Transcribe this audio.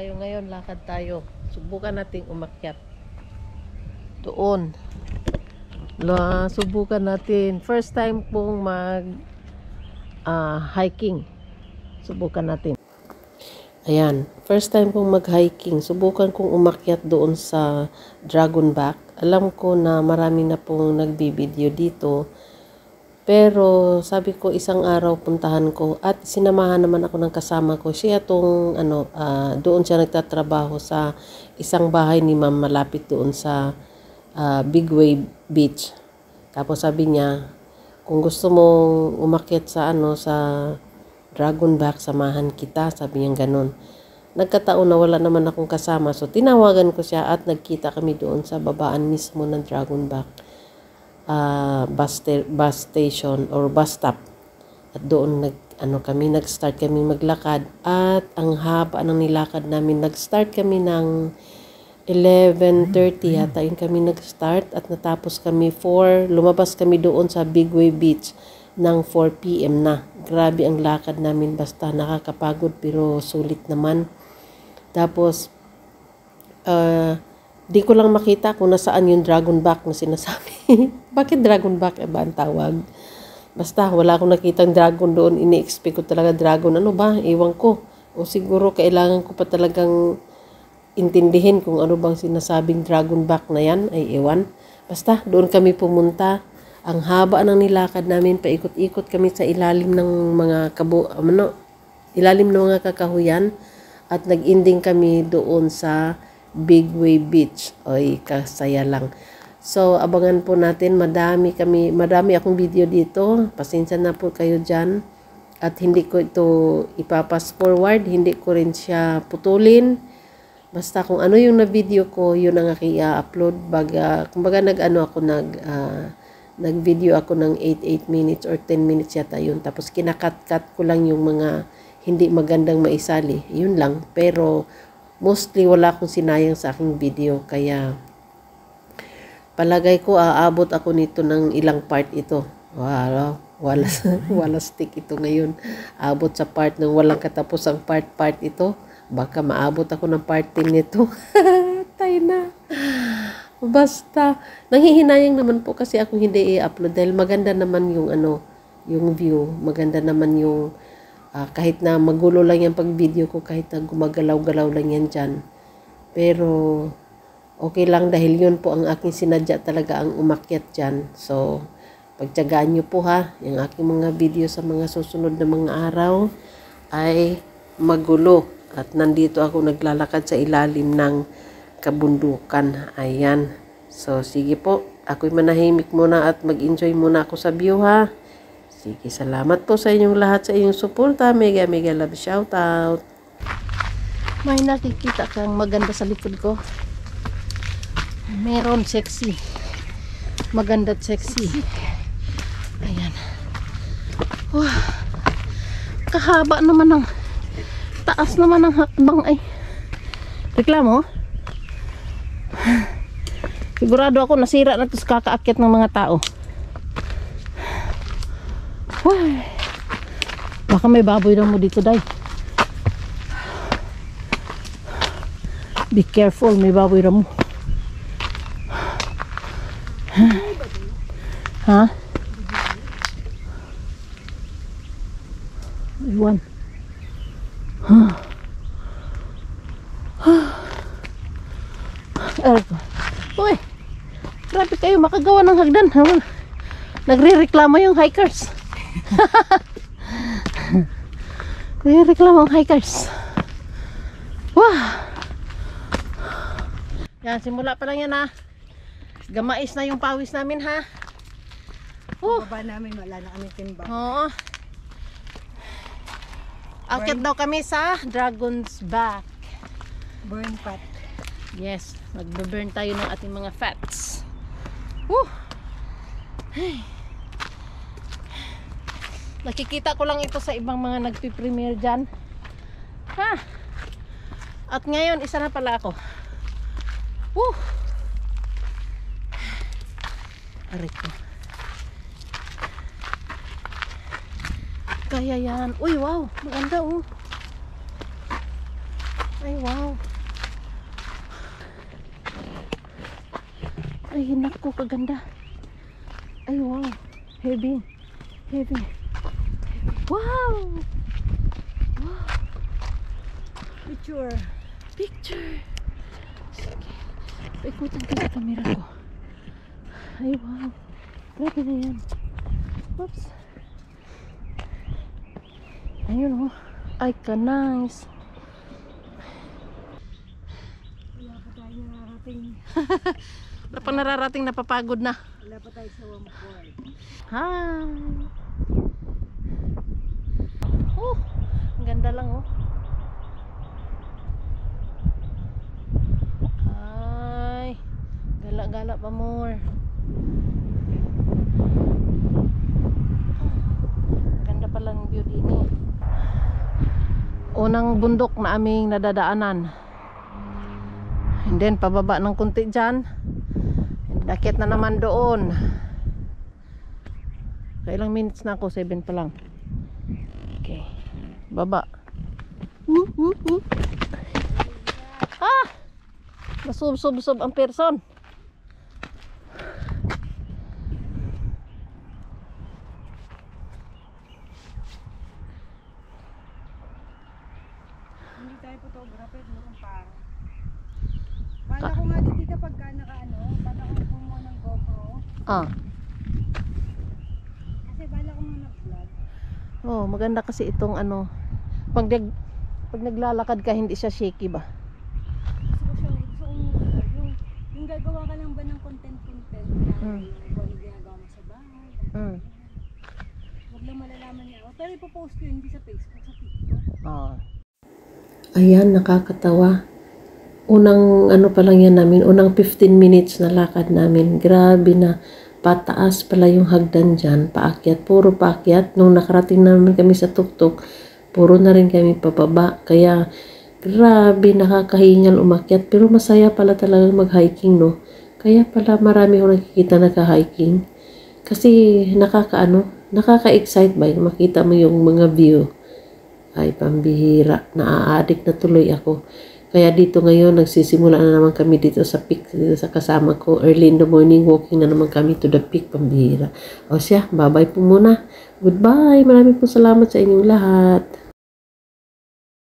tayo ngayon, lakad tayo. Subukan nating umakyat. Doon. Subukan natin. First time pong hiking. Subukan natin. Ayan, first time kong mag-hiking. Subukan kong umakyat doon sa Dragon Back. Alam ko na marami na pong nagbibideo dito. Pero sabi ko isang araw puntahan ko at sinamahan naman ako ng kasama ko. Siya doon siya nagtatrabaho sa isang bahay ni Ma'am malapit doon sa Big Wave Beach. Tapos sabi niya, kung gusto mong umakyat sa sa Dragon Back, samahan kita, sabi niya ganun. Nagkataon na wala naman akong kasama, so tinawagan ko siya at nagkita kami doon sa babaan mismo ng Dragon Back bus station or bus stop. At doon nag-start kami maglakad at ang haba ng nilakad namin. Nag-start kami ng 11:30 yata yun kami nag-start at natapos kami lumabas kami doon sa Big Wave Beach ng 4 PM na. Grabe ang lakad namin, basta nakakapagod pero sulit naman. Tapos di ko lang makita kung nasaan yung Dragon Back na sinasabi. Bakit Dragon Back ba ang tawag? Basta wala akong nakitang dragon doon. Ini-expect ko talaga dragon. Ano ba? Iwan ko. O siguro kailangan ko pa talagang intindihin kung ano bang sinasabing Dragon Back na yan. Ay ewan. Basta doon kami pumunta. Ang haba ng nilakad namin. Paikot-ikot kami sa ilalim ng mga ilalim ng mga kakahuyan. At nag-ending kami doon sa Big Wave Beach. Oy, kasaya lang. So, abangan po natin. Madami akong video dito. Pasensya na po kayo dyan. At hindi ko ito ipapas forward. Hindi ko rin siya putulin. Basta kung ano yung na-video ko, yun ang aking i-upload. Kumbaga nag-video ako ng 8 minutes or 10 minutes yata yun. Tapos kinakat-cut ko lang yung mga hindi magandang maisali. Yun lang. Pero mostly wala akong sinayang sa aking video. Kaya palagay ko aabot ako nito ng ilang part ito. Wow, wala stick ito ngayon. Abot sa part ng walang katapusang part ito. Baka maabot ako ng part 10 nito. Tayo na. Basta, nanghihinayang naman po kasi ako hindi i-upload dahil maganda naman yung yung view. Maganda naman yung kahit na magulo lang yung pag-video ko, kahit na gumagalaw-galaw lang yan dyan. Pero, okay lang dahil yun po ang aking sinadya talaga ang umakyat dyan. So, pagtyagaan nyo po ha, yung aking mga video sa mga susunod na mga araw ay magulo. At nandito ako naglalakad sa ilalim ng kabundukan. Ayan. So, sige po. Ako'y manahimik muna at mag-enjoy muna ako sa view ha. Sige, salamat po sa inyong lahat sa inyong suporta. Mega love shoutout. May nakikita kang maganda sa likod ko. Meron sexy. Maganda at sexy. Ayan. Kahaba naman ng taas naman ng hakbang ay. Reklamo? Sigurado ako nasira na ito sa kakaakyat ng mga tao. Baka may baboy lang mo dito, day. Be careful, may baboy lang mo. Ha? Iwan. Uy, grabe kayo, makagawa ng hagdan. Nagre-reklamo yung hikers. Nagre-reklamo ang hikers. Yan, simula pa lang yan ha. Gamais na yung pawis namin ha. Baba namin, wala na kami timbang. Oo. Akit daw kami sa Dragon's Back. Burn fat. Yes, magbe-burn tayo ng ating mga fats. Nakikita ko lang ito sa ibang mga nagpi-premiere dyan. At ngayon, isa na pala ako. Aray ko. Kaya yan. Uy, wow. Maganda oh. Ay, wow. Ay, naku, kaganda. Ay, wow. Heavy. Heavy. Wow! Wow! Picture. Picture! Sige. Paikutan ko sa camera ko. Ay, wow. Grabe na yan. Oops. Ayun, oh. Ay, ka-nice. Wala pa tayo nararating. Wala pa nararating, napapagod na. Wala pa tayo sa Wampoy. Hi! Oh! Ang ganda lang, oh. Ay! Gala-gala pa more. Ganda pala ng view din, eh. Unang bundok na aming nadadaanan. And then pababa ng kunti dyan. Dakit na naman doon. Kailang minutes na ako? 7 pa lang. Okay. Baba. Ah! Masub-sub-sub ang person. Hindi tayo photographer, noong parang. Bala ko nga din dito pagka naka-ano, bala ko kumuha ng GoPro. Ah. Kasi bala ko nga nag-vlog. Oh, maganda kasi itong ano. Pag naglalakad ka, hindi siya shaky ba? Gusto ko yung gagawa ka lang ba ng content na yung kung ano ginagawa mo sa bahay. Huwag lang malalaman niya. Pero ipopost ko hindi sa Facebook, sa TikTok. Oh. Ayan, nakakatawa. Unang ano pa lang yan namin, unang 15 minutes na lakad namin. Grabe na, pataas pala yung hagdan dyan, paakyat, puro paakyat. Nung nakarating naman kami sa tuktok, puro na rin kami papaba. Kaya, grabe, nakakahingal umakyat. Pero masaya pala talaga mag-hiking, no? Kaya pala marami akong nakikita naka-hiking. Kasi nakaka-excite ba? Makita mo yung mga view. Ay, pambihira. Naa-addict na tuloy ako. Kaya dito ngayon, nagsisimula na naman kami dito sa peak, dito sa kasama ko. Early in the morning, walking na naman kami to the peak, pambihira. O siya, bye-bye po muna. Goodbye. Maraming po salamat sa inyong lahat.